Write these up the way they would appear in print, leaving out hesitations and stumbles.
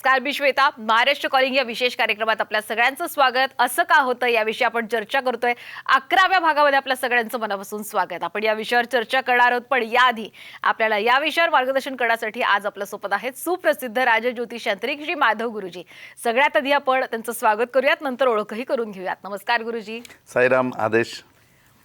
नमस्कार मी श्वेता. महाराष्ट्र कॉलिंग या विशेष कार्यक्रमात आपल्या सगळ्यांचं स्वागत. असं का होतं याविषयी आपण चर्चा करतोय. 11व्या भागामध्ये आपल्या सगळ्यांचं मनापासून स्वागत. आपण या विषयावर चर्चा करणार आहोत, पण याआधी आपल्याला या विषयावर मार्गदर्शन करण्यासाठी आज आपल्या सोबत आहेत सुप्रसिद्ध राजज्योतिष तांत्रिक श्री माधव गुरुजी. सगळ्यात आधी आपण त्यांचं स्वागत करूयात, नंतर ओळखही करून घेऊयात. नमस्कार गुरुजी. साईराम. आदेश.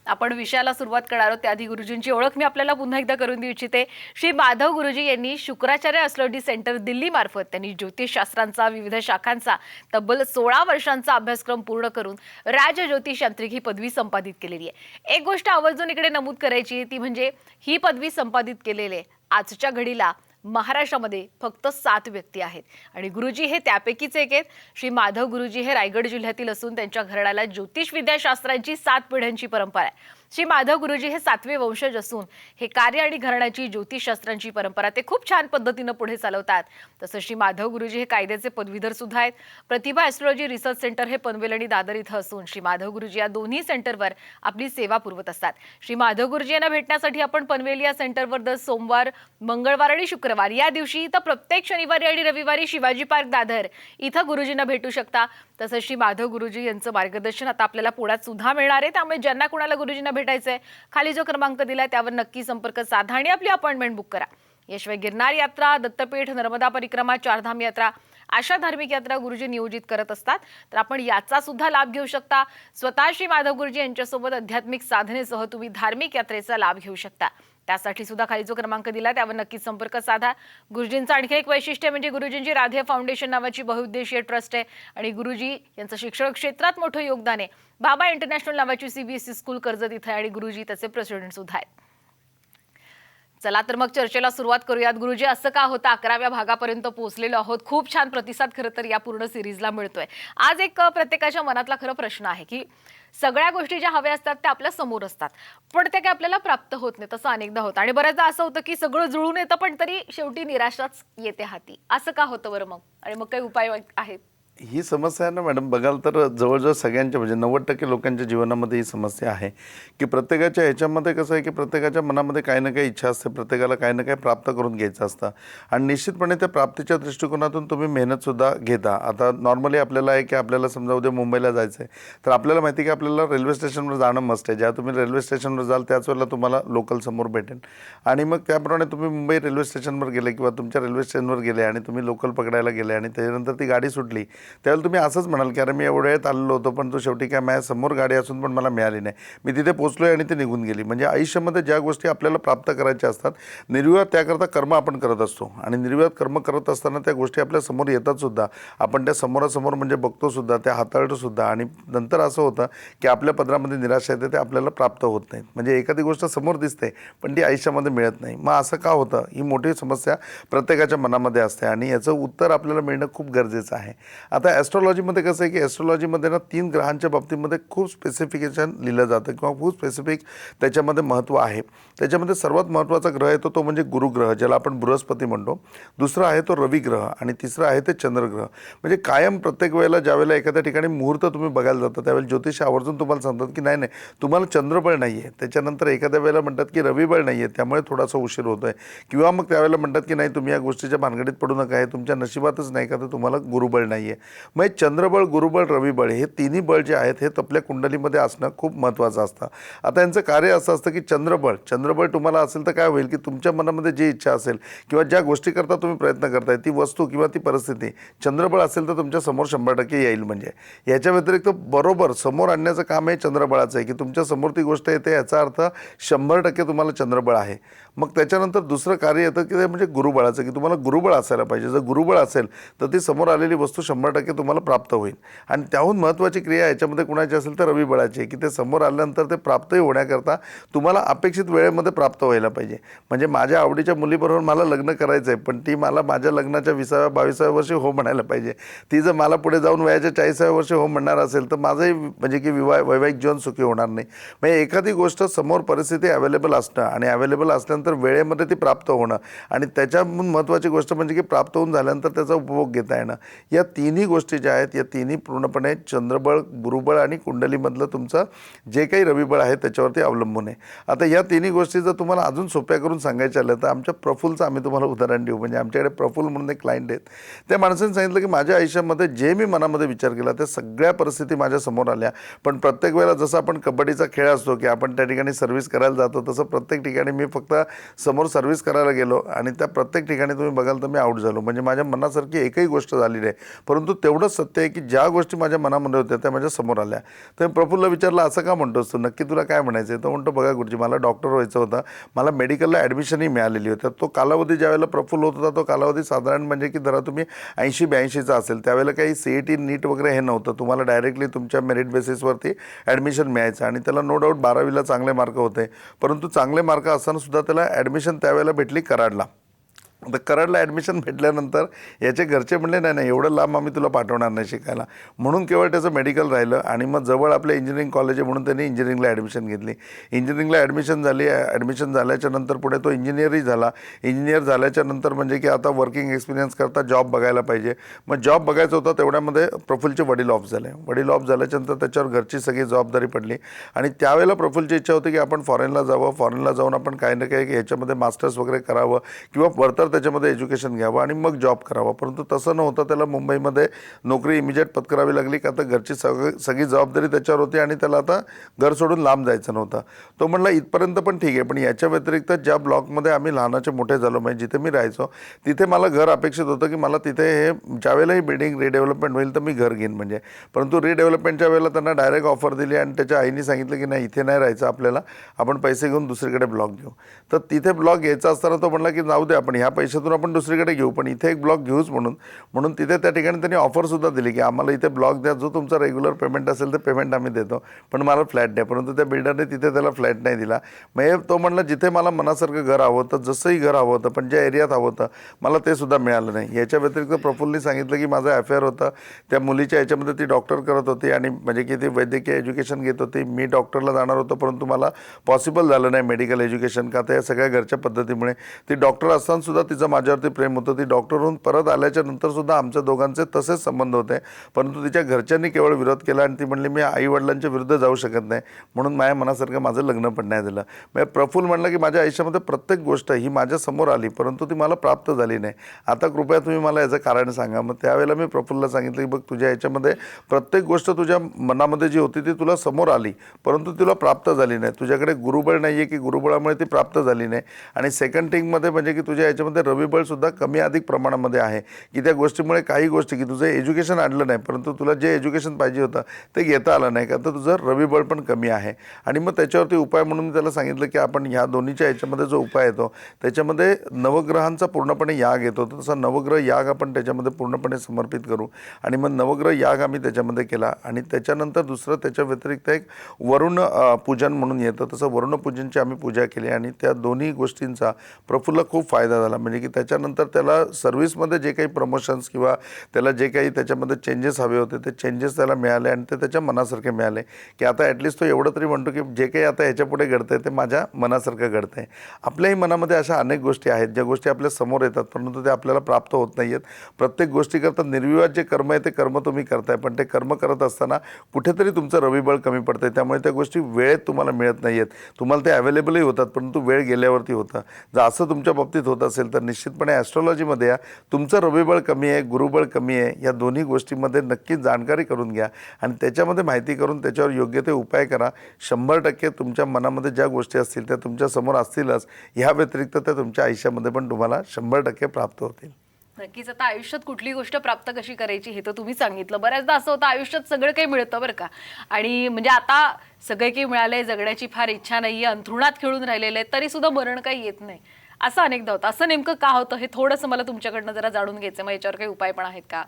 आपण विषयाला सुरुवात करणार आहोत त्याआधी गुरुजींची ओळख मी आपल्याला पुन्हा एकदा करून देऊ इच्छिते. श्री माधव गुरुजी यांनी शुक्राचार्य एस्ट्रॉलॉजी सेंटर दिल्ली मार्फत त्यांनी ज्योतिषशास्त्रांचा विविध शाखांचा तब्बल 16 वर्षांचा अभ्यासक्रम पूर्ण करून राजज्योतिष तांत्रिक ही पदवी संपादित केलेली आहे. एक गोष्ट आवर्जून इकडे नमूद करायची ती म्हणजे ही पदवी संपादित केलेले आजच्या घडीला महाराष्ट्रामध्ये फक्त 7 व्यक्ती आहेत आणि गुरुजी हे त्यापैकीच एक आहेत. श्री माधव गुरुजी हे रायगड जिल्ह्यातील असून त्यांच्या घराण्याला ज्योतिष विद्याशास्त्रांची 7 पिढ्यांची परंपरा आहे. श्री माधव गुरुजी हे 7वे वंशज असून हे कार्य आणि घराण्याची ज्योतिषशास्त्रांची परंपरा ते खूप छान पद्धतीने पुढे चालवतात. तसं श्री माधव गुरुजी हे कायद्याचे पदवीधर सुद्धा आहेत. प्रतिभा एस्ट्रॉलॉजी रिसर्च सेंटर हे पनवेल आणि दादर इथं असून श्री माधव गुरुजी या दोन्ही सेंटरवर आपली सेवा पुरवत असतात. श्री माधव गुरुजी यांना भेटण्यासाठी आपण पनवेल या सेंटरवर दर सोमवार, मंगळवार आणि शुक्रवार या दिवशी तर प्रत्येक शनिवारी आणि रविवारी शिवाजी पार्क दादर इथं गुरुजींना भेटू शकता. तसंच श्री माधव गुरुजी यांचं मार्गदर्शन आता आपल्याला पुण्यात सुद्धा मिळणार आहे. त्यामुळे ज्यांना कुणाला गुरुजींना भेटायचंय खाली जो क्रमांक दिलाय त्यावर नक्की संपर्क साधा आणि आपली अपॉइंटमेंट बुक करा. याशिवाय गिरनार यात्रा, दत्तपीठ, नर्मदा परिक्रमा, चारधाम यात्रा अशा धार्मिक यात्रा गुरुजी नियोजित करत असतात. तर आपण याचा सुद्धा लाभ घेऊ शकता. स्वतः श्री माधव गुरुजी यांच्यासोबत आध्यात्मिक साधनेसह तुम्ही धार्मिक यात्रेचा लाभ घेऊ शकता. त्यासाठी सुद्धा खाली जो क्रमांक दिला त्यावर नक्कीच संपर्क साधा. गुरुजींचं आणखी एक वैशिष्ट्य म्हणजे गुरुजींची राधे फाउंडेशन नावाची बहुउद्देशीय ट्रस्ट आहे आणि गुरुजी यांचं शिक्षण क्षेत्रात मोठं योगदान आहे. बाबा इंटरनॅशनल नावाची सीबीएसई स्कूल कर्जत इथे आणि गुरुजी त्याचे प्रेसिडेंट सुद्धा आहेत. चला तर मग चर्चेला सुरुवात करूयात. गुरुजी असं का होतं 11व्या भागापर्यंत पोहोचलेलो आहोत. खूप छान प्रतिसाद खरं तर या पूर्ण सिरीजला मिळतोय. आज एक प्रत्येकाच्या मनातला खरं प्रश्न आहे की सगळ्या गोष्टी ज्या हव्या असतात त्या आपल्या समोर असतात पण ते काय आपल्याला प्राप्त होत नाही. तसं अनेकदा होतं आणि बऱ्याचदा असं होतं की सगळं जुळून येतं पण तरी शेवटी निराशाच येते हाती. असं का होतं बरं मग? आणि मग काही उपाय आहेत? ही समस्या आहे ना मॅडम, बघाल तर जवळजवळ सगळ्यांच्या म्हणजे 90% लोकांच्या जीवनामध्ये ही समस्या आहे की प्रत्येकाच्या ह्याच्यामध्ये कसं आहे की प्रत्येकाच्या मनामध्ये काही ना काही इच्छा असते, प्रत्येकाला काही ना काही प्राप्त करून घ्यायचं असतं आणि निश्चितपणे त्या प्राप्तीच्या दृष्टिकोनातून तुम्ही मेहनतसुद्धा घेता. आता नॉर्मली आपल्याला आहे की आपल्याला समजा उद्या मुंबईला जायचं आहे तर आपल्याला माहिती आहे की आपल्याला रेल्वे स्टेशनवर जाणं मस्ट आहे. ज्या तुम्ही रेल्वे स्टेशनवर जाल त्याच वेळेला तुम्हाला लोकल समोर भेटेल आणि मग त्याप्रमाणे तुम्ही मुंबई रेल्वे स्टेशनवर गेले किंवा तुमच्या रेल्वे स्टेशनवर गेले आणि तुम्ही लोकल पकडायला गेले आणि त्याच्यानंतर ती गाडी सुटली त्यावेळेला तुम्ही असंच म्हणाल की अरे मी एवढ्या वेळेत आलेलो होतो पण तो शेवटी काय माझ्यासमोर गाडी असून पण मला मिळाली नाही, मी तिथे पोचलो आहे आणि ती निघून गेली. म्हणजे आयुष्यामध्ये ज्या गोष्टी आपल्याला प्राप्त करायच्या असतात निर्विवाद त्याकरता कर्म आपण करत असतो आणि निर्विवाद कर्म करत असताना त्या गोष्टी आपल्या समोर येतात सुद्धा. आपण त्या समोरासमोर म्हणजे बघतो सुद्धा, त्या हाताळतो सुद्धा आणि नंतर असं होतं की आपल्या पदरामध्ये निराशा येते, ते आपल्याला प्राप्त होत नाहीत. म्हणजे एखादी गोष्ट समोर दिसते पण ती आयुष्यामध्ये मिळत नाही. मग असं का होतं? ही मोठी समस्या प्रत्येकाच्या मनामध्ये असते आणि याचं उत्तर आपल्याला मिळणं खूप गरजेचं आहे. आता ॲस्ट्रॉलॉजीमध्ये कसं आहे की ॲस्ट्रॉलॉजीमध्ये ना 3 ग्रहांच्या बाबतीमध्ये खूप स्पेसिफिकेशन लिहिलं जातं किंवा खूप स्पेसिफिक त्याच्यामध्ये महत्त्व आहे. त्याच्यामध्ये सर्वात महत्त्वाचा ग्रह येतो तो म्हणजे गुरुग्रह, ज्याला आपण बृहस्पती म्हणतो. दुसरा आहे तो रविग्रह आणि तिसरा आहे ते चंद्रग्रह. म्हणजे कायम प्रत्येक वेळेला ज्यावेळेला एखाद्या ठिकाणी मुहूर्त तुम्ही बघायला जाता त्यावेळेला ज्योतिष आवर्जून तुम्हाला सांगतात की नाही तुम्हाला चंद्रबळ नाही आहे. त्याच्यानंतर एखाद्या वेळेला म्हणतात की रविबळ नाही आहे त्यामुळे थोडासा उशीर होतो आहे किंवा मग त्यावेळेला म्हणतात की नाही तुम्ही या गोष्टीच्या भानगडीत पडू नका, आहे तुमच्या नशिबातच नाही का तर तुम्हाला गुरुबळ नाही आहे. मग चंद्रबळ, गुरुबळ, रविबळ हे तिन्ही बळ जे आहेत हे आपल्या कुंडलीमध्ये असणं खूप महत्त्वाचं असतं. आता यांचं कार्य असं असतं की चंद्रबळ तुम्हाला असेल तर काय होईल की तुमच्या मनामध्ये जी इच्छा असेल किंवा ज्या गोष्टीकरता तुम्ही प्रयत्न करताय ती वस्तू किंवा ती परिस्थिती चंद्रबळ असेल तर तुमच्या समोर 100% येईल. म्हणजे याच्या व्यतिरिक्त बरोबर समोर आणण्याचं काम हे चंद्रबळाचं आहे की तुमच्या समोर ती गोष्ट येते याचा अर्थ 100% तुम्हाला चंद्रबळ आहे. मग त्याच्यानंतर दुसरं कार्य येतं की ते म्हणजे गुरुबळाचं, की तुम्हाला गुरुबळ असायला पाहिजे. जर गुरुबळ असेल तर ती समोर आलेली वस्तू 100% तुम्हाला प्राप्त होईल. आणि त्याहून महत्त्वाची क्रिया याच्यामध्ये कुणाची असेल तर रविबळाची आहे की ते समोर आल्यानंतर ते प्राप्तही होण्याकरता तुम्हाला अपेक्षित वेळेमध्ये प्राप्त व्हायला पाहिजे. म्हणजे माझ्या आवडीच्या मुलीबरोबर मला लग्न करायचं आहे पण ती मला माझ्या लग्नाच्या 20व्या-22व्या वर्षी हो म्हणायला पाहिजे. ती जर मला पुढे जाऊन वयाच्या 40व्या वर्षी हो म्हणणार असेल तर माझंही म्हणजे की वैवाहिक जीवन सुखी होणार नाही. म्हणजे एखादी गोष्ट समोर परिस्थिती अवेलेबल असणं आणि अवेलेबल असल्यानंतर वेळेमध्ये ती प्राप्त होणं आणि त्याच्याहून महत्त्वाची गोष्ट म्हणजे की प्राप्त होऊन झाल्यानंतर त्याचा उपभोग घेता येणं. या तिन्ही गोष्टी ज्या आहेत या तिन्ही पूर्णपणे चंद्रबळ, गुरुबळ आणि कुंडलीमधलं तुमचं जे काही रविबळ आहे त्याच्यावरती अवलंबून आहे. आता या तिन्ही गोष्टी जर तुम्हाला अजून सोप्या करून सांगायच्या आल्या तर आमच्या प्रफुल्लचं आम्ही तुम्हाला उदाहरण देऊ. म्हणजे आमच्याकडे प्रफुल्ल म्हणून एक क्लायंट आहेत. त्या माणसाने सांगितलं की माझ्या आयुष्यामध्ये जे मी मनामध्ये विचार केला त्या सगळ्या परिस्थिती माझ्या समोर आल्या, पण प्रत्येक वेळेला जसं आपण कबड्डीचा खेळ असतो की आपण त्या ठिकाणी सर्व्हिस करायला जातो, तसं प्रत्येक ठिकाणी मी फक्त समोर सर्व्हिस करायला गेलो आणि त्या प्रत्येक ठिकाणी तुम्ही बघाल तर मी आऊट झालो. म्हणजे माझ्या मनासारखी एकही गोष्ट झाली नाही. परंतु तेवढंच सत्य आहे की ज्या गोष्टी माझ्या मनामध्ये होत्या त्या माझ्या समोर आल्या. तर प्रफुल्ल विचारला असं का म्हणतोस तू, नक्की तुला काय म्हणायचं आहे? तो म्हणतो बघा गुरुजी, मला डॉक्टर व्हायचं होतं, मला मेडिकलला ॲडमिशनही मिळालेली होती. तो कालावधी ज्यावेळेला प्रफुल्ल होत होता तो कालावधी साधारण म्हणजे की जरा तुम्ही 80-82चा असेल. त्यावेळेला काही CET नीट वगैरे हे नव्हतं. तुम्हाला डायरेक्टली तुमच्या मेरिट बेसिसवरती ॲडमिशन मिळायचं आणि त्याला नो डाऊट 12वीला चांगले मार्क होते. परंतु चांगले मार्क असताना सुद्धा त्याला ॲडमिशन त्यावेळेला भेटली कराडला. तर कराडला ॲडमिशन भेटल्यानंतर याचे घरचे म्हणले नाही नाही एवढं लांब आम्ही तुला पाठवणार नाही शिकायला, म्हणून केवळ त्याचं मेडिकल राहिलं आणि मग जवळ आपलं इंजिनिअरिंग कॉलेज आहे म्हणून त्यांनी इंजिनिअरिंगला ॲडमिशन घेतली. इंजिनिअरिंगला ॲडमिशन झाली. ॲडमिशन झाल्याच्या नंतर पुढे तो इंजिनिअरही झाला. इंजिनिअर झाल्याच्या नंतर म्हणजे की आता वर्किंग एक्सपिरियन्स करता जॉब बघायला पाहिजे. मग जॉब बघायचा होता तेवढ्यामध्ये प्रफुल्लचे वडील ऑफ झाले. वडील ऑफ झाल्याच्यानंतर त्याच्यावर घरची सगळी जबाबदारी पडली आणि त्यावेळेला प्रफुल्लची इच्छा होती की आपण फॉरेनला जावं, फॉरेनला जाऊन आपण काही ना काही ह्याच्यामध्ये मास्टर्स वगैरे करावं किंवा वरतर त्याच्यामध्ये एज्युकेशन घ्यावं आणि मग जॉब करावा. परंतु तसं नव्हतं. त्याला मुंबईमध्ये नोकरी इमिजिएट पत्करावी लागली का आता घरची सगळी जबाबदारी त्याच्यावर होती आणि त्याला आता घर सोडून लांब जायचं नव्हतं. तो म्हणला इथपर्यंत पण ठीक आहे, पण याच्या व्यतिरिक्त ज्या ब्लॉकमध्ये आम्ही लहानाचे मोठे झालो म्हणजे जिथे मी राहायचो तिथे मला घर अपेक्षित होतं की मला तिथे हे ज्यावेळेला ही बिल्डिंग रिडेव्हलपमेंट होईल तर मी घर घेईन म्हणजे. परंतु रिडेव्हलपमेंटच्या वेळेला त्यांना डायरेक्ट ऑफर दिली आणि त्याच्या आईने सांगितलं की नाही इथे नाही राहायचं आपल्याला, आपण पैसे घेऊन दुसरीकडे ब्लॉक घेऊ. तर तिथे ब्लॉक घ्यायचा असताना तो म्हणला की जाऊ दे आपण ह्या पैशातून आपण दुसरीकडे घेऊ, पण इथे एक ब्लॉक घेऊच म्हणून तिथे त्या ठिकाणी त्यांनी ऑफरसुद्धा दिली की आम्हाला इथे ब्लॉक द्या, जो तुमचा रेग्युलर पेमेंट असेल ते पेमेंट आम्ही देतो, पण मला फ्लॅट द्या. परंतु त्या बिल्डरने तिथे त्याला फ्लॅट नाही दिला. मग तो म्हणला जिथे मला मनासारखं घर हवं होतं, जसंही घर हवं होतं, पण ज्या एरियात हवं होतं मला ते सुद्धा मिळालं नाही. याच्या व्यतिरिक्त प्रफुल्लने सांगितलं की माझं अफेअर होतं त्या मुलीच्या याच्यामध्ये, ती डॉक्टर करत होती आणि म्हणजे की ती वैद्यकीय एज्युकेशन घेत होती. मी डॉक्टरला जाणार होतो परंतु मला पॉसिबल झालं नाही मेडिकल एज्युकेशन का, तर या सगळ्या घरच्या पद्धतीमुळे. ती डॉक्टर असताना सुद्धा तिचं माझ्यावरती प्रेम होतं. ती डॉक्टर होऊन परत आल्याच्या नंतर सुद्धा आमच्या दोघांचे तसेच संबंध होते. परंतु तिच्या घरच्यांनी केवळ विरोध केला आणि ती म्हणली मी आईवडिलांच्या विरुद्ध जाऊ शकत नाही, म्हणून माझ्या मनासारखं माझं लग्न पण नाही झालं. मग प्रफुल्ल म्हणलं की माझ्या आयुष्यामध्ये प्रत्येक गोष्ट ही माझ्या समोर आली परंतु ती मला प्राप्त झाली नाही. आता कृपया तुम्ही मला याचं कारण सांगा. मग त्यावेळेला मी प्रफुल्लला सांगितलं की बघ तुझ्या याच्यामध्ये प्रत्येक गोष्ट तुझ्या मनामध्ये जी होती ती तुला समोर आली परंतु तुला प्राप्त झाली नाही. तुझ्याकडे गुरुबळ नाही आहे की गुरुबळामुळे ती प्राप्त झाली नाही. आणि सेकंड थिंगमध्ये म्हणजे की तुझ्या याच्यामध्ये रविबळसुद्धा कमी अधिक प्रमाणामध्ये आहे की त्या गोष्टीमुळे काही गोष्टी की तुझं एज्युकेशन आणलं नाही परंतु तुला जे एज्युकेशन पाहिजे होतं ते घेता आलं नाही का, तर तुझं रविबळ पण कमी आहे. आणि मग त्याच्यावरती उपाय म्हणून मी त्याला सांगितलं की आपण ह्या दोन्हीच्या याच्यामध्ये जो उपाय येतो त्याच्यामध्ये नवग्रहांचा पूर्णपणे याग येतो, तसा नवग्रह याग आपण त्याच्यामध्ये पूर्णपणे समर्पित करू. आणि मग नवग्रह याग आम्ही त्याच्यामध्ये केला आणि त्याच्यानंतर दुसरं त्याच्या व्यतिरिक्त एक वरुण पूजन म्हणून येतं, तसं वरुण पूजनची आम्ही पूजा केली आणि त्या दोन्ही गोष्टींचा प्रफुल्ल खूप फायदा झाला. म्हणजे की त्याच्यानंतर त्याला सर्व्हिसमध्ये जे काही प्रमोशन्स किंवा त्याला जे काही त्याच्यामध्ये चेंजेस हवे होते ते चेंजेस त्याला मिळाले आणि ते त्याच्या मनासारखे मिळाले की आता ॲटलिस्ट तो एवढं तरी म्हणतो की जे काही आता ह्याच्यापुढे घडतं आहे ते माझ्या मनासारखं घडतं आहे. आपल्याही मनामध्ये अशा अनेक गोष्टी आहेत ज्या गोष्टी आपल्या समोर येतात परंतु ते आपल्याला प्राप्त होत नाही आहेत. प्रत्येक गोष्टीकरता निर्विवाद जे कर्म आहे ते कर्म तुम्ही करताय, पण ते कर्म करत असताना कुठेतरी तुमचं रविबळ कमी पडतं आहे, त्यामुळे त्या गोष्टी वेळेत तुम्हाला मिळत नाही आहेत. तुम्हाला ते अवेलेबलही होतात परंतु वेळ गेल्यावरती होतं. जर असं तुमच्या बाबतीत होत असेल तर निश्चितपणे ॲस्ट्रॉलॉजीमध्ये या तुमचं रविबळ कमी आहे, गुरुबळ कमी आहे, या दोन्ही गोष्टींमध्ये नक्कीच जाणकारी करून घ्या आणि त्याच्यामध्ये माहिती करून त्याच्यावर योग्य ते उपाय करा. 100% तुमच्या मनामध्ये ज्या गोष्टी असतील त्या तुमच्यासमोर असतीलच, ह्या व्यतिरिक्त त्या तुमच्या आयुष्यामध्ये पण तुम्हाला 100% प्राप्त होतील. नक्कीच. आता आयुष्यात कुठली गोष्ट प्राप्त कशी करायची हे तर तुम्ही सांगितलं. बऱ्याचदा असं होतं आयुष्यात सगळं काही मिळतं बरं का, आणि म्हणजे आता सगळे काही मिळालंय, जगण्याची फार इच्छा नाहीये, अंथरुणात खेळून राहिलेलं आहे तरी सुद्धा मरण काही येत नाही, असं अनेकदा होतं. असं नेमकं का होतं हे थोडंसं मला तुमच्याकडनं जरा जाणून घ्यायचं. मग याच्यावर काही उपाय पण आहेत का?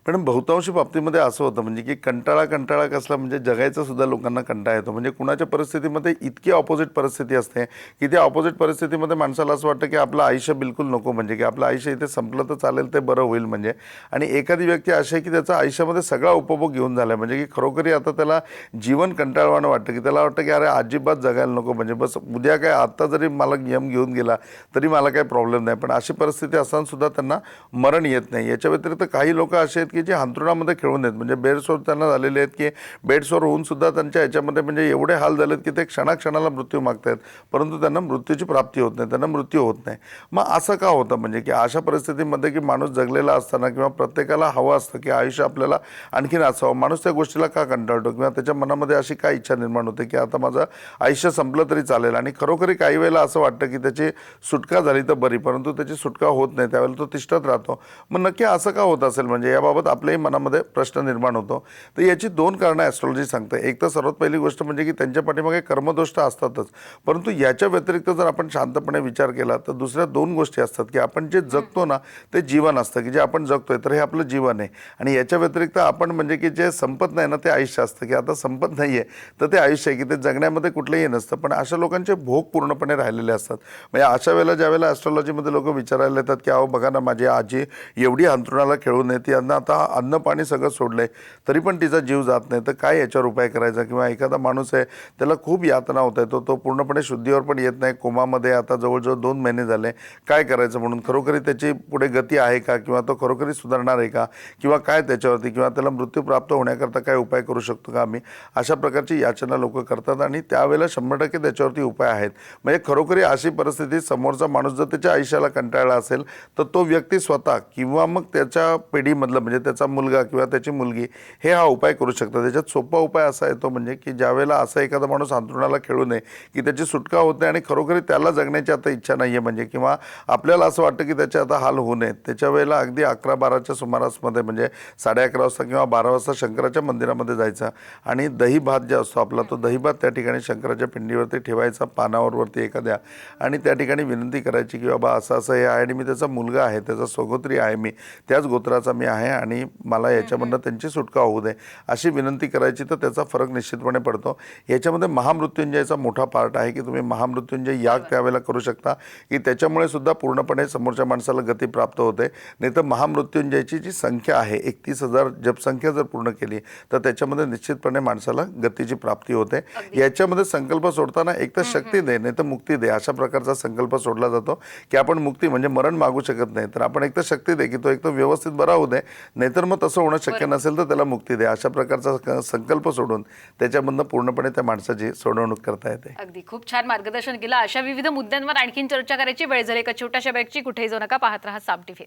पण बहुतांशी बाबतीमध्ये असं होतं म्हणजे की कंटाळा कसला म्हणजे जगायचा सुद्धा लोकांना कंटाळा येतो. म्हणजे कुणाच्या परिस्थितीमध्ये इतकी ऑपोजिट परिस्थिती असते की त्या ऑपोजिट परिस्थितीमध्ये माणसाला असं वाटतं की आपलं आयुष्य बिलकुल नको, म्हणजे की आपलं आयुष्य इथे संपलं तर चालेल, ते बरं होईल म्हणजे. आणि एखादी व्यक्ती अशी आहे की त्याचा आयुष्यामध्ये सगळा उपभोग घेऊन झाला म्हणजे की खरोखरी आता त्याला जीवन कंटाळवाणं वाटतं की त्याला वाटतं की अरे अजिबात जगायला नको, म्हणजे बस उद्या काय आत्ता जरी मला यम घेऊन गेला तरी मला काही प्रॉब्लेम नाही. पण अशी परिस्थिती असताना सुद्धा त्यांना मरण येत नाही. याच्या व्यतिरिक्त काही लोक असे आहेत की जे अंथरुणामध्ये खेळून आहेत, म्हणजे बेडसोर त्यांना झालेले आहेत की बेडसोर होऊन सुद्धा त्यांच्या ह्याच्यामध्ये म्हणजे एवढे हाल झालेत की ते क्षणाक्षणाला मृत्यू मागतायत, परंतु त्यांना मृत्यूची प्राप्ती होत नाही, त्यांना मृत्यू होत नाही. मग असं का होतं, म्हणजे की अशा परिस्थितीमध्ये की माणूस जगलेला असताना किंवा प्रत्येकाला हवं असतं की आयुष्य आपल्याला आणखीन असावं, माणूस त्या गोष्टीला का कंटाळतो किंवा त्याच्या मनामध्ये अशी काय इच्छा निर्माण होते की आता माझं आयुष्य संपलं तरी चालेल. आणि खरोखरी काही वेळेला असं वाटतं की त्याची सुटका झाली तर बरी, परंतु त्याची सुटका होत नाही, त्यावेळेला तो तिष्ठत राहतो. मग नक्की असं का होत असेल, म्हणजे याबाबत आपल्याही मनामध्ये प्रश्न निर्माण होतो. तर याची दोन कारणं ॲस्ट्रॉलॉजी सांगते. एक तर सर्वात पहिली गोष्ट म्हणजे की त्यांच्या पाठीमागे कर्मदोष तर असतातच, परंतु याच्या व्यतिरिक्त जर आपण शांतपणे विचार केला तर दुसऱ्या दोन गोष्टी असतात की आपण जे जगतो ना ते जीवन असतं, की जे आपण जगतोय तर हे आपलं जीवन आहे. आणि याच्या व्यतिरिक्त आपण म्हणजे की जे संपत नाही ना ते आयुष्य असतं, की आता संपत नाही आहे तर ते आयुष्य आहे, की ते जगण्यामध्ये कुठलंही नसतं. पण अशा लोकांचे भोग पूर्णपणे राहिलेले असतात. म्हणजे अशा वेळेला ज्यावेळेला ॲस्ट्रॉलॉजीमध्ये लोक विचारायला येतात की अहो बघा ना, माझी आजी एवढी अंथरुणाला खेळून आहे, ती आता अन्न पाणी सगळं सोडलंय तरी पण तिचा जीव जात नाही, तर काय याच्यावर उपाय करायचा. किंवा एखादा माणूस आहे त्याला खूप यातना होत आहे, तो पूर्णपणे शुद्धीवर पण येत नाही, कोमामध्ये आता जवळजवळ 2 महिने झाले, काय करायचं म्हणून. खरोखरी त्याची पुढे गती आहे का, किंवा तो खरोखरी सुधारणार आहे का, किंवा काय त्याच्यावरती, किंवा त्याला मृत्यू प्राप्त होण्याकरता काय उपाय करू शकतो का आम्ही, अशा प्रकारची याचना लोक करतात. आणि त्यावेळेला 100% त्याच्यावरती उपाय आहेत. म्हणजे खरोखरी अशी परिस्थिती, समोरचा माणूस जर त्याच्या आयुष्याला कंटाळला असेल तर तो व्यक्ती स्वतः किंवा मग त्याच्या पिढीमधलं म्हणजे त्याचा मुलगा किंवा त्याची मुलगी हे हा उपाय करू शकतात. त्याच्यात सोपा उपाय असा येतो म्हणजे की ज्यावेळेला असा एखादा माणूस अंथरुणाला खेळू नये की त्याची सुटका होत नाही आणि खरोखरी त्याला जगण्याची आता इच्छा नाही आहे, म्हणजे किंवा आपल्याला असं वाटतं की त्याचे आता हाल होऊ नयेत, त्याच्या वेळेला अगदी 11-12च्या सुमारासमध्ये म्हणजे 11:30 वाजता किंवा 12 वाजता शंकराच्या मंदिरामध्ये जायचं आणि दही भात जे असतो आपला, तो दही भात त्या ठिकाणी शंकराच्या पिंडीवरती ठेवायचा, पानावरती एखाद्या, आणि त्या ठिकाणी विनंती करायची की बाबा असं असं हे आहे आणि मी त्याचा मुलगा आहे, त्याचा स्वगोत्री आहे, मी त्याच गोत्राचा मी आहे आणि मला याच्यामधनं त्यांची सुटका होऊ दे, अशी विनंती करायची. तर त्याचा फरक निश्चितपणे पडतो. याच्यामध्ये महामृत्युंजयचा मोठा पार्ट आहे की तुम्ही महामृत्युंजय याग त्यावेळेला करू शकता की त्याच्यामुळे सुद्धा पूर्णपणे समोरच्या माणसाला गती प्राप्त होते. नाही तर महामृत्युंजयची जी संख्या आहे 31,000 जपसंख्या जर पूर्ण केली तर त्याच्यामध्ये निश्चितपणे माणसाला गतीची प्राप्ती होते. याच्यामध्ये संकल्प सोडताना एक तर शक्ती दे नाही तर मुक्ती दे, अशा प्रकारचा संकल्प सोडला जातो की आपण मुक्ती म्हणजे मरण मागू शकत नाही, तर आपण एक तर शक्ती दे की तो एक तर व्यवस्थित बरा होऊ दे, नाहीतर मग तसं होणं शक्य नसेल तर त्याला मुक्ती दे, अशा प्रकारचा संकल्प सोडून त्याच्यामधनं पूर्णपणे त्या माणसाची सोडवणूक करता येते. अगदी खूप छान मार्गदर्शन केलं. अशा विविध मुद्द्यांवर आणखीन चर्चा करायची वेळ झाली. एका छोट्याशा ब्रेकची, कुठेही जाऊ नका, पाहत रहा साम टीव्ही.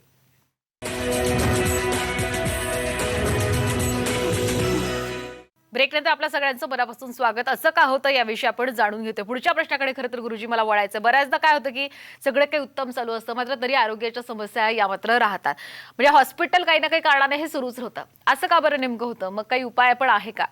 ब्रेकनंतर आपल्या सगळ्यांचं मनापासून स्वागत. असं का होतं याविषयी आपण जाणून घेतो. पुढच्या प्रश्नाकडे खरं तर गुरुजी मला वळायचं. बऱ्याचदा काय होतं की सगळं काही उत्तम चालू असतं, मात्र तरी आरोग्याच्या समस्या या मात्र राहतात. म्हणजे हॉस्पिटल काही ना काही कारणाने हे सुरूच होतं. असं का बरं नेमकं होतं? मग काही उपाय पण आहे का?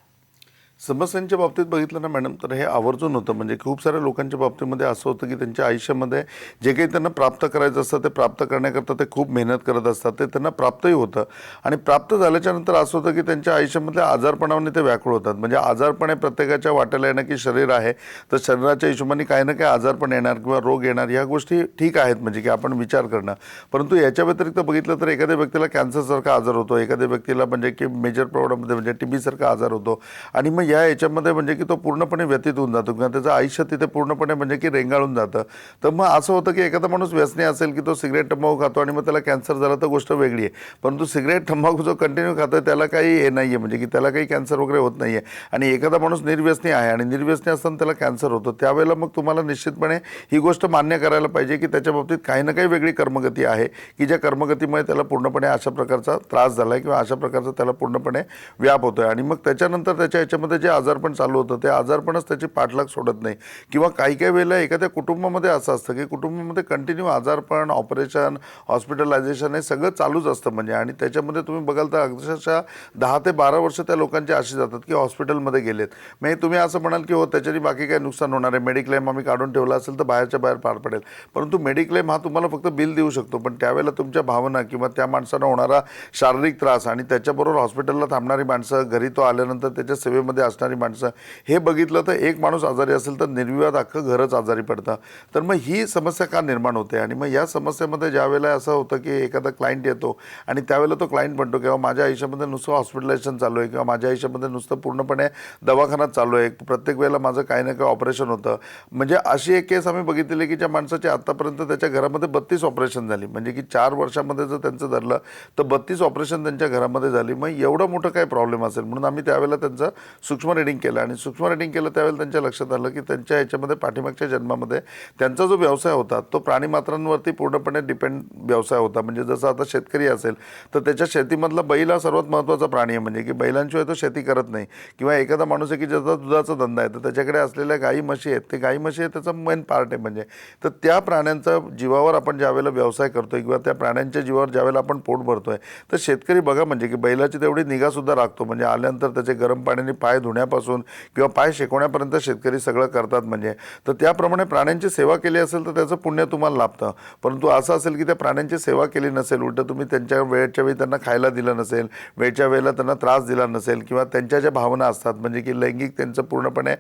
समस्यांच्या बाबतीत बघितलं ना मॅडम, तर हे आवर्जून होतं. म्हणजे खूप साऱ्या लोकांच्या बाबतीमध्ये असं होतं की त्यांच्या आयुष्यामध्ये जे काही त्यांना प्राप्त करायचं असतं ते प्राप्त करण्याकरता ते खूप मेहनत करत असतात, ते त्यांना प्राप्तही होतं. आणि प्राप्त झाल्याच्या नंतर असं होतं की त्यांच्या आयुष्यामधल्या आजारपणाने ते व्याकुळ होतात. म्हणजे आजारपणे प्रत्येकाच्या वाटेला येणं की शरीर आहे तर शरीराच्या हिशोबाने काही ना काही आजारपण येणार किंवा रोग येणार, ह्या गोष्टी ठीक आहेत म्हणजे की आपण विचार करणं. परंतु याच्या व्यतिरिक्त बघितलं तर एखाद्या व्यक्तीला कॅन्सरसारखा आजार होतो, एखाद्या व्यक्तीला म्हणजे की मेजर प्रमाणामध्ये म्हणजे TB सारखा आजार होतो, आणि मग या याच्यामध्ये म्हणजे की तो पूर्णपणे व्यतीत होऊन जातो किंवा त्याचं आयुष्य तिथे पूर्णपणे म्हणजे की रेंगाळून जातं. तर मग असं होतं की एखादा माणूस व्यसनी असेल की तो सिगरेट तंबाखू खातो आणि मग त्याला कॅन्सर झाला तर गोष्ट वेगळी आहे, परंतु सिगरेट तंबाखू जो कंटिन्यू खातो त्याला काही हे नाही आहे, म्हणजे की त्याला काही कॅन्सर वगैरे होत नाही आहे. आणि एखादा माणूस निर्व्यसनी आहे आणि निर्व्यसनी असताना त्याला कॅन्सर होतो, त्यावेळेला मग तुम्हाला निश्चितपणे ही गोष्ट मान्य करायला पाहिजे की त्याच्या बाबतीत काही ना काही वेगळी कर्मगती आहे की ज्या कर्मगतीमुळे त्याला पूर्णपणे अशा प्रकारचा त्रास झाला आहे किंवा अशा प्रकारचा त्याला पूर्णपणे व्याप होतो आहे. आणि मग त्याच्यानंतर त्याच्या ह्याच्यामध्ये जे आजारपण चालू होतं ते आजारपणच त्याची पाठलाग सोडत नाही. किंवा काही काही वेळेला एखाद्या कुटुंबामध्ये असं असतं की कुटुंबामध्ये कंटिन्यू आजारपण, ऑपरेशन, हॉस्पिटलायझेशन हे सगळं चालूच असतं. म्हणजे आणि त्याच्यामध्ये तुम्ही बघाल तर अक्षरशः 10 ते 12 वर्ष त्या लोकांचे अशी जातात की हॉस्पिटलमध्ये गेलेत. म्हणजे तुम्ही असं म्हणाल की हो त्याच्याने बाकी काही नुकसान होणार आहे, मेडिक्लेम आम्ही काढून ठेवला असेल तर बाहेरच्या बाहेर पार पडेल, परंतु मेडिक्लेम हा तुम्हाला फक्त बिल देऊ शकतो, पण त्यावेळेला तुमच्या भावना किंवा त्या माणसाला होणारा शारीरिक त्रास आणि त्याच्याबरोबर हॉस्पिटलला थांबणारी माणसं, घरी तो आल्यानंतर त्याच्या सेवेमध्ये परिस्थितीमध्ये असणारी माणसं, हे बघितलं तर एक माणूस आजारी असेल तर निर्विवाद अख्खं घरच आजारी पडतं. तर मग ही समस्या का निर्माण होते? आणि मग या समस्येमध्ये ज्या वेळेला असं होतं की एखादा क्लायंट येतो आणि त्यावेळेला तो क्लायंट म्हणतो किंवा माझ्या आयुष्यामध्ये नुसतं हॉस्पिटलायझेशन चालू आहे किंवा माझ्या आयुष्यामध्ये नुसतं पूर्णपणे दवाखाना चालू आहे, प्रत्येक वेळेला माझं काही ना काही ऑपरेशन होतं. म्हणजे अशी एक केस आम्ही बघितलेली की ज्या माणसाची आत्तापर्यंत त्याच्या घरामध्ये 32 ऑपरेशन झाली. म्हणजे की 4 वर्षामध्ये जर त्यांचं धरलं तर 32 ऑपरेशन त्यांच्या घरामध्ये झाली. मग एवढं मोठं काय प्रॉब्लेम असेल? म्हणून आम्ही त्यावेळेला त्यांचं सूक्ष्म रिडिंग केलं आणि सूक्ष्म रिडिंग केलं त्यावेळेला त्यांच्या लक्षात आलं की त्यांच्या ह्याच्यामध्ये पाठीमागच्या जन्मामध्ये त्यांचा जो व्यवसाय होता तो प्राणीमात्रांवरती पूर्णपणे डिपेंड व्यवसाय होता. म्हणजे जसं आता शेतकरी असेल तर त्याच्या शेतीमधला बैल हा सर्वात महत्त्वाचा प्राणी आहे. म्हणजे की बैलांशिवाय तो शेती करत नाही. किंवा एखादा माणूस आहे की ज्याचा दुधाचा धंदा आहे तर त्याच्याकडे असलेल्या गाई म्हशी आहेत, ते गाई म्हशी आहे त्याचा मेन पार्ट आहे. म्हणजे तर त्या प्राण्यांचा जीवावर आपण ज्यावेळेला व्यवसाय करतोय किंवा त्या प्राण्यांच्या जीवावर ज्यावेळेला आपण पोट भरतोय तर शेतकरी बघा म्हणजे की बैलाची तेवढी निगासुद्धा राखतो. म्हणजे आल्यानंतर त्याचे गरम पाण्याने पाय धुण्यापासून किंवा पाय शेकवण्यापर्यंत शेतकरी सगळं करतात. म्हणजे तर त्याप्रमाणे प्राण्यांची सेवा केली असेल तर त्याचं पुण्य तुम्हाला लाभतं. परंतु असं असेल की त्या प्राण्यांची सेवा केली नसेल, उलटं तुम्ही त्यांच्या वेळच्या वेळी त्यांना खायला दिलं नसेल, वेळच्या वेळेला त्यांना त्रास दिला नसेल किंवा त्यांच्या ज्या भावना असतात म्हणजे की लैंगिक त्यांचं पूर्णपणे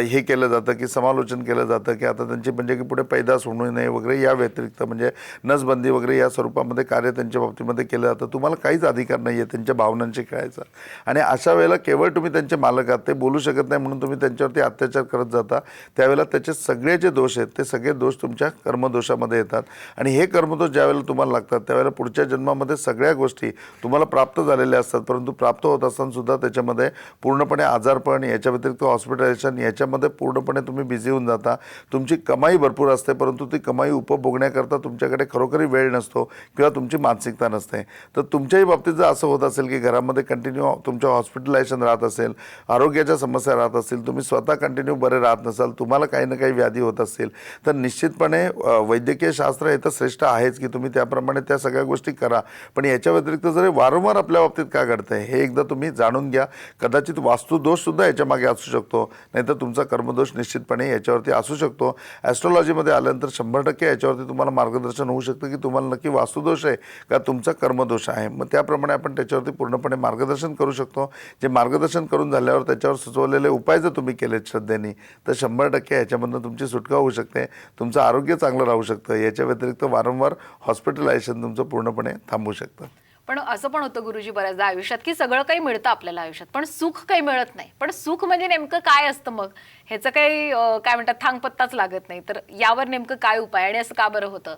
हे केलं जातं की समालोचन केलं जातं की आता त्यांची म्हणजे की पुढे पैदास होऊ नये वगैरे, या व्यतिरिक्त म्हणजे नसबंदी वगैरे या स्वरूपामध्ये कार्य त्यांच्या बाबतीमध्ये केलं जातं. तुम्हाला काहीच अधिकार नाही आहे त्यांच्या भावनांशी खेळायचा. आणि अशा वेळेला केवळ तुम्ही त्यांचे मालक आहात, ते बोलू शकत नाही म्हणून तुम्ही त्यांच्यावरती अत्याचार करत जाता. त्यावेळेला त्याचे सगळे जे दोष आहेत ते सगळे दोष तुमच्या कर्मदोषामध्ये येतात. आणि हे कर्मदोष ज्यावेळेला तुम्हाला लागतात त्यावेळेला पुढच्या जन्मामध्ये सगळ्या गोष्टी तुम्हाला प्राप्त झालेल्या असतात. परंतु प्राप्त होत असताना सुद्धा त्याच्यामध्ये पूर्णपणे आजारपण, याच्या व्यतिरिक्त हॉस्पिटलायझेशन, याच्यामध्ये पूर्णपणे तुम्ही बिझी होऊन जाता. तुमची कमाई भरपूर असते परंतु ती कमाई उपभोगण्याकरता तुमच्याकडे खरोखरी वेळ नसतो किंवा तुमची मानसिकता नसते. तर तुमच्याही बाबतीत जर असं होत असेल की घरामध्ये कंटिन्यू तुमचं हॉस्पिटलायझेशन राहत असेल, आरोग्याच्या समस्या राहत असतील, तुम्ही स्वतः कंटिन्यू बरे राहत नसाल, तुम्हाला काही ना काही व्याधी होत असतील तर निश्चितपणे वैद्यकीय शास्त्र हे तर श्रेष्ठ आहेच की तुम्ही त्याप्रमाणे त्या सगळ्या गोष्टी करा. पण याच्या व्यतिरिक्त जर वारंवार आपल्या बाबतीत का घडतंय हे एकदा तुम्ही जाणून घ्या. कदाचित वास्तुदोषसुद्धा याच्या मागे असू शकतो, नाहीतर तुमचा कर्मदोष निश्चितपणे याच्यावरती असू शकतो. ॲस्ट्रॉलॉजीमध्ये आल्यानंतर 100% याच्यावरती तुम्हाला मार्गदर्शन होऊ शकतं की तुम्हाला नक्की वास्तुदोष आहे का तुमचा कर्मदोष आहे. मग त्याप्रमाणे आपण त्याच्यावरती पूर्णपणे मार्गदर्शन करू शकतो. जे मार्गदर्शन करून झाल्यावर त्याच्यावर सुचवलेले उपाय जर तुम्ही केलेत श्रद्धेने तर 100% याच्यामधून तुमची सुटका होऊ शकते, तुमचं आरोग्य चांगलं राहू शकतं. याच्या व्यतिरिक्त वारंवार हॉस्पिटलायझेशन तुमचं पूर्णपणे थांबू शकतं. पण असं पण होतं गुरुजी बऱ्याचदा आयुष्यात की सगळं काही मिळतं आपल्याला आयुष्यात पण सुख काही मिळत नाही. पण सुख म्हणजे नेमकं काय असतं मग ह्याचं काही काय म्हणतात थांगपत्ताच लागत नाही. तर यावर नेमकं काय उपाय आणि असं का बरं होतं?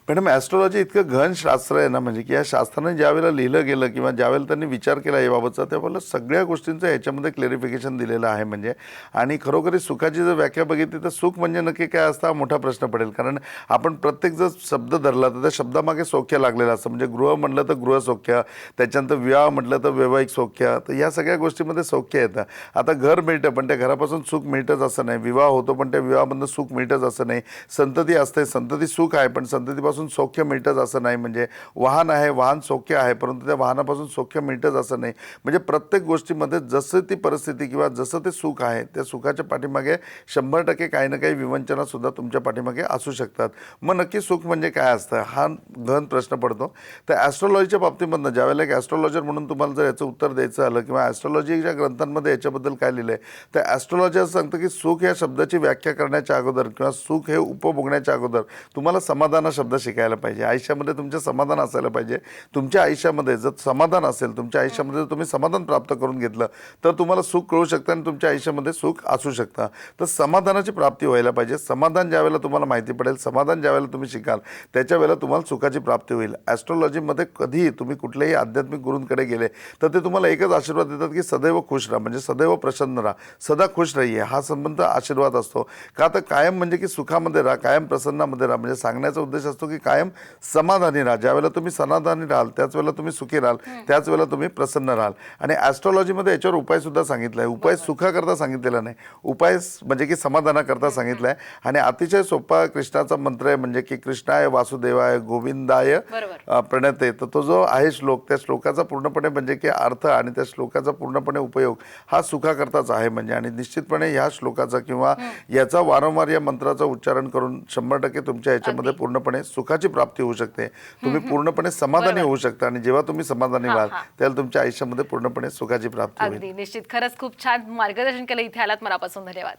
मॅडम ॲस्ट्रॉलॉजी इतकं गहन शास्त्र आहे ना, म्हणजे की या शास्त्राने ज्यावेळेला लिहिलं गेलं किंवा ज्यावेळेला त्यांनी विचार केला याबाबतचा त्यावेळेला सगळ्या गोष्टींचं ह्याच्यामध्ये क्लेरिफिकेशन दिलेलं आहे. म्हणजे आणि खरोखरी सुखाची जर व्याख्या बघितली तर सुख म्हणजे नक्की काय असतं हा मोठा प्रश्न पडेल. कारण आपण प्रत्येक जर शब्द धरला तर त्या शब्दामागे सौख्य लागलेलं असतं. म्हणजे गृह म्हटलं तर गृहसौख्य, त्याच्यानंतर विवाह म्हटलं तर वैवाहिक सौख्य, तर या सगळ्या गोष्टीमध्ये सौख्य येतं. आता घर मिळतं पण त्या घरापासून सुख मिळतंच असं नाही, विवाह होतो पण त्या विवाहामधून सुख मिळतंच असं नाही, संतती असते, संतती सुख आहे पण संततीपासून सौख्य मिळतंच असं नाही. म्हणजे वाहन आहे, वाहन सौख्य आहे परंतु त्या वाहनापासून सौख्य मिळतंच असं नाही. म्हणजे प्रत्येक गोष्टीमध्ये जसं ती परिस्थिती किंवा जसं ते सुख आहे त्या सुखाच्या पाठीमागे 100% काही ना काही विवंचना सुद्धा तुमच्या पाठीमागे असू शकतात. मग नक्की सुख म्हणजे काय असतं हा गहन प्रश्न पडतो. तर ॲस्ट्रॉलॉजीच्या बाबतीमधनं ज्यावेळेला एक ॲस्ट्रॉलॉजर म्हणून तुम्हाला जर याचं उत्तर द्यायचं आलं किंवा ॲस्ट्रॉलॉजीच्या ग्रंथांमध्ये याच्याबद्दल काय लिहिलं आहे तर ॲस्ट्रॉलॉजी असं सांगतं की सुख या शब्दाची व्याख्या करण्याच्या अगोदर किंवा सुख हे उपभोगण्याच्या अगोदर तुम्हाला समाधान हा शब्द शिकायला पाहिजे. आयुष्यामध्ये तुमचे समाधान असायला पाहिजे. तुमच्या आयुष्यामध्ये जर समाधान असेल, तुमच्या आयुष्यामध्ये जर तुम्ही समाधान प्राप्त करून घेतलं तर तुम्हाला सुख कळू शकतं आणि तुमच्या आयुष्यामध्ये सुख असू शकतं. तर समाधानाची प्राप्ती व्हायला पाहिजे. समाधान ज्यावेळेला तुम्हाला माहिती पडेल, समाधान ज्यावेळेला तुम्ही शिकाल त्याच्या वेळेला तुम्हाला सुखाची प्राप्ती होईल. ॲस्ट्रॉलॉजीमध्ये कधीही तुम्ही कुठल्याही आध्यात्मिक गुरूंकडे गेले तर ते तुम्हाला एकच आशीर्वाद देतात की सदैव खुश राहा, म्हणजे सदैव प्रसन्न राहा, सदा खुश राहिये, हा संबंध आशीर्वाद असतो. का तर कायम म्हणजे की सुखामध्ये राहा, कायम प्रसन्नामध्ये राहा. म्हणजे सांगण्याचा उद्देश असतो की कायम समाधानी राहा. ज्यावेळेला तुम्ही समाधानी राहाल त्याच वेळेला तुम्ही सुखी राहाल, त्याच वेळेला तुम्ही प्रसन्न राहाल. आणि ॲस्ट्रॉलॉजीमध्ये याच्यावर उपाय सुद्धा सांगितला आहे. उपाय सुखाकरता सांगितलेला नाही, उपाय म्हणजे की समाधानाकरता सांगितलं आहे. आणि अतिशय सोपा कृष्णाचा मंत्र आहे म्हणजे की कृष्णाय वासुदेवाय गोविंदाय प्रणते. तर तो जो आहे श्लोक, त्या श्लोकाचा पूर्णपणे म्हणजे की अर्थ आणि त्या श्लोकाचा पूर्णपणे उपयोग हा सुखाकरताच आहे. म्हणजे आणि निश्चितपणे ह्या श्लोकाचा किंवा याचा वारंवार या मंत्राचा उच्चारण करून 100% तुमच्या याच्यामध्ये पूर्णपणे सुख सुखाची प्राप्ती होऊ शकते, तुम्ही पूर्णपणे समाधानी होऊ शकता आणि जेव्हा तुम्ही समाधानी व्हाल त्यावेळेला तुमच्या आयुष्यामध्ये पूर्णपणे सुखाची प्राप्ती होईल. अगदी निश्चित. खरंच खूप छान मार्गदर्शन केलं. इथे आलात, मनापासून धन्यवाद.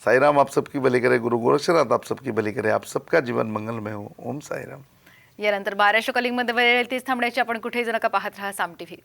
साईराम आप सबकी भली करे, गुरु गोरक्षनाथ आप सबकी भली करे, आप सबका जीवन मंगलमय हो. ओम साईराम. यानंतर 1200 कलिंगमध्ये वेळ तीच थांबण्याची. आपण कुठेही जर नका पाहत राहा साम टीव्ही.